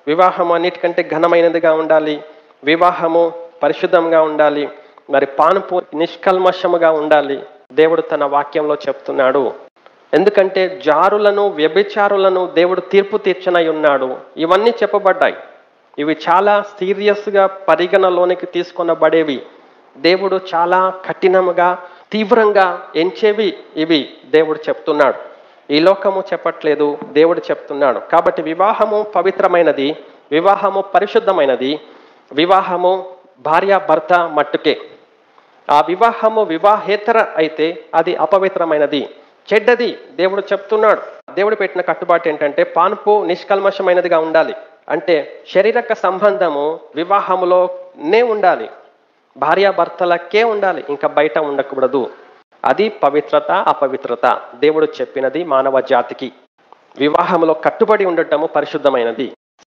వివాహం అన్నిటికంటే ఘనమైనదిగా ఉండాలి, వివాహము పరిశుద్ధంగా ఉండాలి, మరి పానుపు నిష్కల్మషముగా ఉండాలి. దేవుడు తన వాక్యంలో చెప్తున్నాడు. ఎందుకంటే జారులను వ్యభిచారులను దేవుడు తీర్పు తీర్చనై ఉన్నాడు. ఇవన్నీ చెప్పబడ్డాయి. ఇవి చాలా సీరియస్గా పరిగణలోనికి తీసుకొనబడేవి. దేవుడు చాలా కఠినముగా తీవ్రంగా ఎంచేవి ఇవి దేవుడు చెప్తున్నాడు. ఈ లోకము చెప్పట్లేదు, దేవుడు చెప్తున్నాడు. కాబట్టి వివాహము పవిత్రమైనది, వివాహము పరిశుద్ధమైనది, వివాహము భార్యాభర్త మట్టుకే. ఆ వివాహము వివాహేతర అయితే అది అపవిత్రమైనది, చెడ్డది దేవుడు చెప్తున్నాడు. దేవుడు పెట్టిన కట్టుబాటు ఏంటంటే పాన్పు నిష్కల్మషమైనదిగా ఉండాలి. అంటే శారీరక సంబంధము వివాహములోనే ఉండాలి, భార్యాభర్తలకే ఉండాలి, ఇంకా బయట ఉండకూడదు. అది పవిత్రత అపవిత్రత దేవుడు చెప్పినది మానవ జాతికి. వివాహంలో కట్టుబడి ఉండటము పరిశుద్ధమైనది.